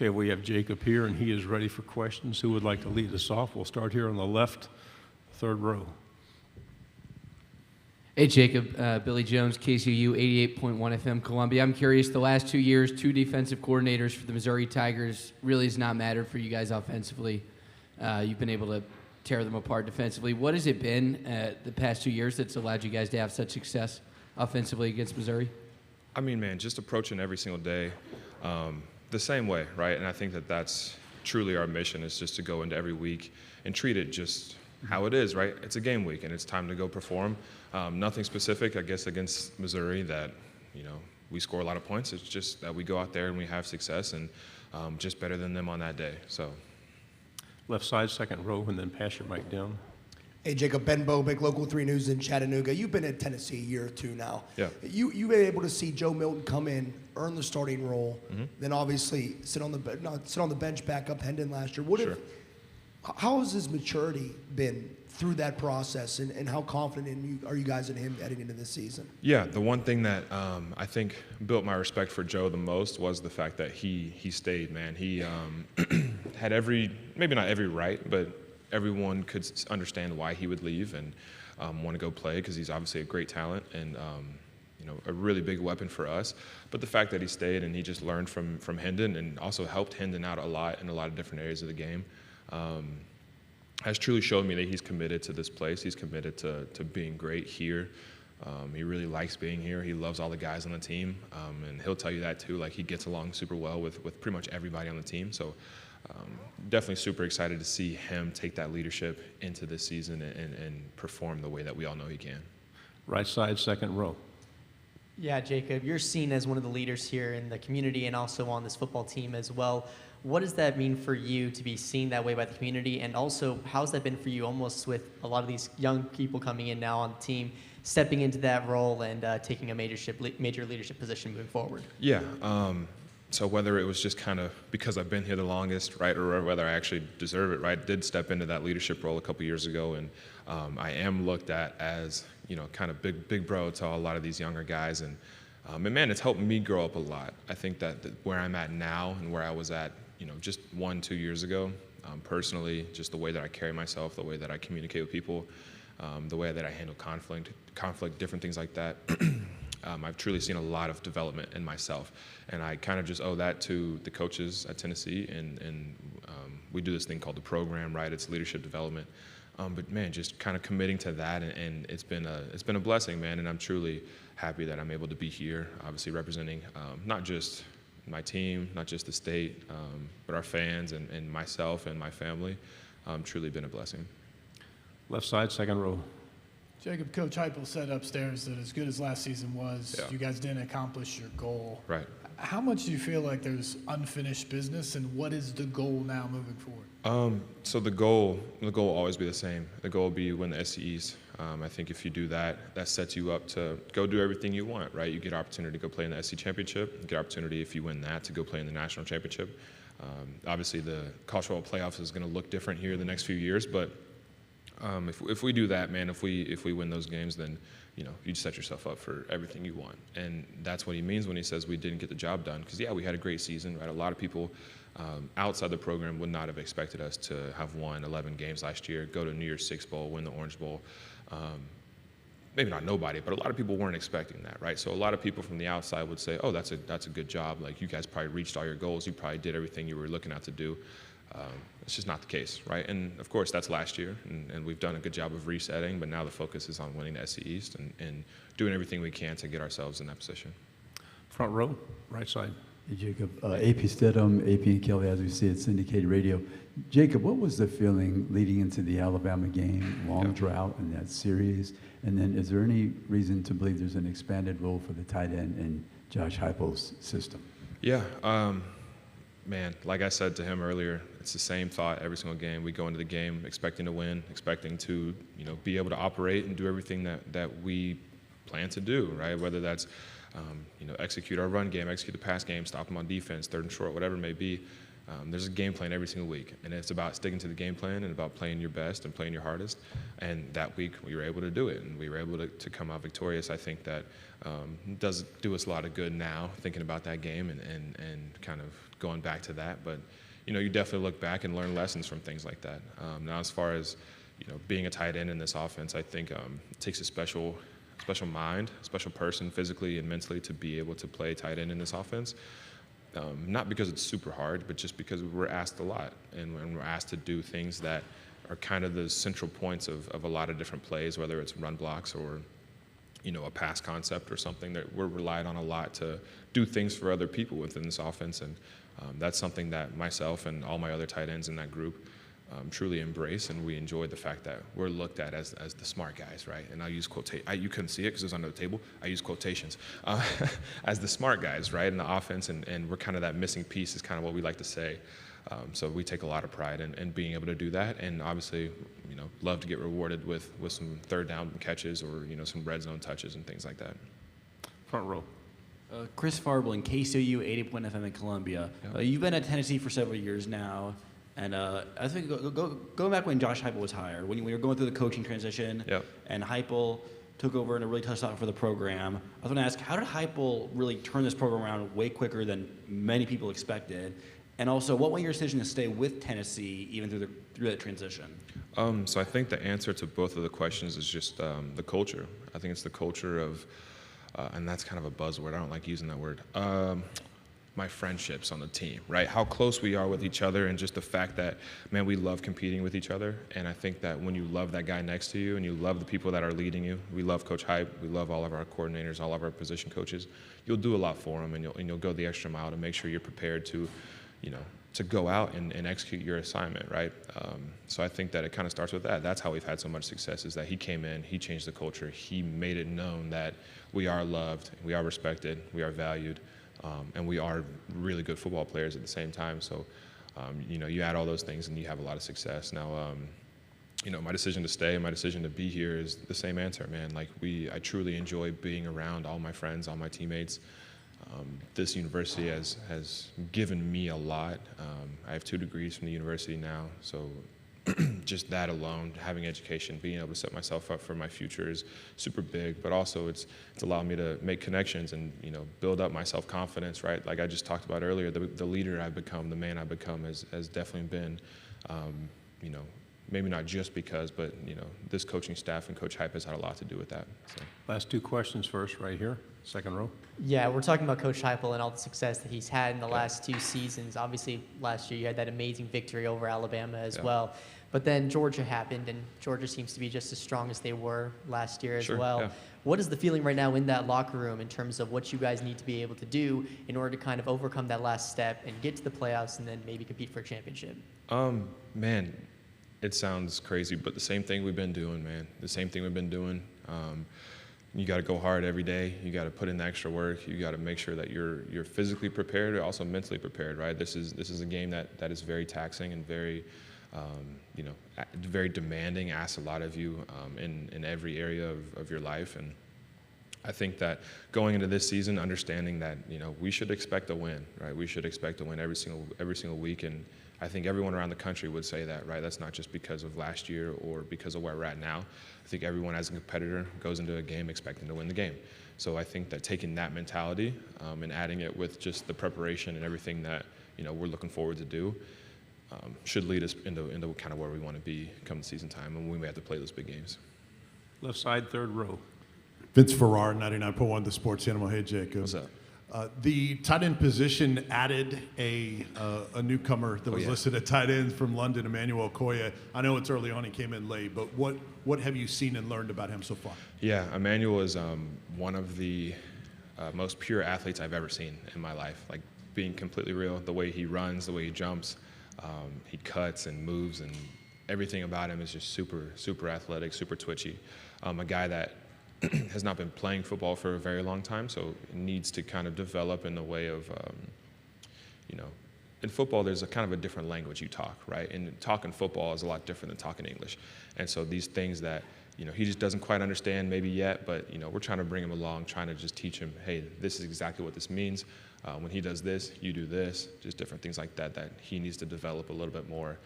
Okay, we have Jacob here, and he is ready for questions. Who would like to lead us off? We'll start here on the left, third row. Hey, Jacob. Billy Jones, KCU 88.1 FM, Columbia. I'm curious, the last 2 years, 2 defensive coordinators for the Missouri Tigers really has not mattered for you guys offensively. You've been able to tear them apart defensively. What has it been the past 2 years that's allowed you guys to have such success offensively against Missouri? I mean, man, just approaching every single day the same way, right? And I think that that's truly our mission, is just to go into every week and treat it just how it is, right? It's a game week, and it's time to go perform. Nothing specific, I guess, against Missouri that, we score a lot of points. It's just that we go out there and we have success, and just better than them on that day. So, Left side, second row, and then pass your mic down. Hey, Jacob, Ben Bobick, Local 3 News in Chattanooga. You've been at Tennessee a year or two now. Yeah. You've been able to see Joe Milton come in, earn the starting role, then obviously sit on the bench, back up Hendon last year. Sure. How has his maturity been through that process, and how confident are you guys in him heading into this season? Yeah, the one thing that I think built my respect for Joe the most was the fact that he stayed, man. He had maybe not every right, but everyone could understand why he would leave and want to go play, because he's obviously a great talent and a really big weapon for us. But the fact that he stayed and he just learned from Hendon and also helped Hendon out a lot in a lot of different areas of the game has truly showed me that he's committed to this place. He's committed to being great here. He really likes being here. He loves all the guys on the team, and he'll tell you that too. Like, he gets along super well with pretty much everybody on the team. So definitely super excited to see him take that leadership into this season and perform the way that we all know he can. Right side, second row. Yeah, Jacob, you're seen as one of the leaders here in the community and also on this football team as well. What does that mean for you to be seen that way by the community? And also, how's that been for you almost with a lot of these young people coming in now on the team, stepping into that role and taking a major leadership position moving forward? Yeah. So whether it was just kind of because I've been here the longest, right, or whether I actually deserve it, right, did step into that leadership role a couple years ago, and I am looked at as, kind of big bro to a lot of these younger guys, and man, it's helped me grow up a lot. I think that where I'm at now and where I was at, just 1-2 years ago, personally, just the way that I carry myself, the way that I communicate with people, the way that I handle conflict, different things like that. I've truly seen a lot of development in myself, and I kind of just owe that to the coaches at Tennessee, and we do this thing called the program, right? It's leadership development, but man, just kind of committing to that, and it's been a blessing, man, and I'm truly happy that I'm able to be here, obviously representing not just my team, not just the state, but our fans and myself and my family. Truly been a blessing. Left side, second row. Jacob, Coach Heupel said upstairs that as good as last season was, you guys didn't accomplish your goal. Right. How much do you feel like there's unfinished business, and what is the goal now moving forward? So the goal will always be the same. The goal will be win the SC East. I think if you do that, that sets you up to go do everything you want, right? You get opportunity to go play in the SC Championship. You get opportunity, if you win that, to go play in the National Championship. Obviously, the college football playoffs is going to look different here the next few years, but if we do that, man, if we win those games, then you set yourself up for everything you want. And that's what he means when he says we didn't get the job done. Because we had a great season, right? A lot of people outside the program would not have expected us to have won 11 games last year, go to New Year's Six Bowl, win the Orange Bowl. Maybe not nobody, but a lot of people weren't expecting that, right? So a lot of people from the outside would say, oh, that's a good job. Like, you guys probably reached all your goals. You probably did everything you were looking at to do. It's just not the case, right? And of course, that's last year, and we've done a good job of resetting, but now the focus is on winning the SC East and doing everything we can to get ourselves in that position. Front row, right side. Hey, Jacob. AP Stidham, AP and Kelly, as we see it, syndicated radio. Jacob, what was the feeling leading into the Alabama game, long drought in that series? And then is there any reason to believe there's an expanded role for the tight end in Josh Heupel's system? Yeah. Man, like I said to him earlier, it's the same thought every single game. We go into the game expecting to win, expecting to, be able to operate and do everything that we plan to do, right? Whether that's, execute our run game, execute the pass game, stop them on defense, third and short, whatever it may be. There's a game plan every single week, and it's about sticking to the game plan and about playing your best and playing your hardest. And that week, we were able to do it, and we were able to come out victorious. I think that does do us a lot of good now, thinking about that game and kind of going back to that. But, you definitely look back and learn lessons from things like that. Now, as far as, being a tight end in this offense, I think it takes a special mind, a special person physically and mentally to be able to play tight end in this offense. Not because it's super hard, but just because we're asked a lot, and when we're asked to do things that are kind of the central points of a lot of different plays, whether it's run blocks or, a pass concept or something, that we're relied on a lot to do things for other people within this offense. And that's something that myself and all my other tight ends in that group truly embrace, and we enjoy the fact that we're looked at as the smart guys, right? And I'll use you couldn't see it because it was under the table. I use quotations as the smart guys, right, in the offense, and we're kind of that missing piece is kind of what we like to say. So we take a lot of pride in being able to do that, and obviously, love to get rewarded with some third down catches or some red zone touches and things like that. Front row. Chris Farble, KCOU 80.1 FM in Columbia. You've been at Tennessee for several years now. And I think going back when Josh Heupel was hired, when you were going through the coaching transition, and Heupel took over in a really tough spot for the program, I was going to ask, how did Heupel really turn this program around way quicker than many people expected? And also, what was your decision to stay with Tennessee even through that transition? So I think the answer to both of the questions is just the culture. I think it's the culture of, and that's kind of a buzzword. I don't like using that word. My friendships on the team, right? How close we are with each other, and just the fact that, man, we love competing with each other. And I think that when you love that guy next to you and you love the people that are leading you, we love Coach Hype, we love all of our coordinators, all of our position coaches, you'll do a lot for them, and you'll go the extra mile to make sure you're prepared to, to go out and execute your assignment, right? So I think that it kind of starts with that. That's how we've had so much success, is that he came in, he changed the culture, he made it known that we are loved, we are respected, we are valued. And we are really good football players at the same time. So, you add all those things and you have a lot of success. Now, my decision to stay and my decision to be here is the same answer, man. Like, I truly enjoy being around all my friends, all my teammates. This university has given me a lot. I have 2 degrees from the university now, so just that alone, having education, being able to set myself up for my future is super big, but also it's allowed me to make connections and, build up my self-confidence, right? Like I just talked about earlier, the leader I've become, the man I've become has definitely been, maybe not just because, but, this coaching staff and Coach Hype has had a lot to do with that. So. Last 2 questions first, right here, second row. Yeah, we're talking about Coach Heupel and all the success that he's had in the last 2 seasons. Obviously, last year you had that amazing victory over Alabama as well. But then Georgia happened, and Georgia seems to be just as strong as they were last year as well. Yeah. What is the feeling right now in that locker room in terms of what you guys need to be able to do in order to kind of overcome that last step and get to the playoffs and then maybe compete for a championship? Man, it sounds crazy, but the same thing we've been doing, man. The same thing we've been doing. You got to go hard every day. You got to put in the extra work. You got to make sure that you're physically prepared, but also mentally prepared, right? This is a game that is very taxing and very, very demanding. Asks a lot of you in every area of your life. And I think that going into this season, understanding that we should expect a win, right? We should expect a win every single week, and I think everyone around the country would say that, right? That's not just because of last year or because of where we're at now. I think everyone as a competitor goes into a game expecting to win the game. So I think that taking that mentality and adding it with just the preparation and everything that we're looking forward to do should lead us into kind of where we want to be come the season time and when we have to play those big games. Left side, third row. Vince Farrar, 99.1 The Sports Animal. Hey, Jacob. What's up? The tight end position added a newcomer that was listed at tight end from London, Emmanuel Okoye. I know it's early on, he came in late, but what have you seen and learned about him so far? Yeah, Emmanuel is one of the most pure athletes I've ever seen in my life. Like, being completely real, the way he runs, the way he jumps, he cuts and moves, and everything about him is just super, super athletic, super twitchy. A guy that has not been playing football for a very long time, so needs to kind of develop in the way of, in football there's a kind of a different language you talk, right? And talking football is a lot different than talking English. And so these things that he just doesn't quite understand maybe yet, but, we're trying to bring him along, trying to just teach him, hey, this is exactly what this means. When he does this, you do this, just different things like that he needs to develop a little bit more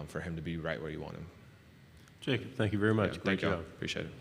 for him to be right where you want him. Jacob, thank you very much. Yeah, Great thank you. job. Appreciate it.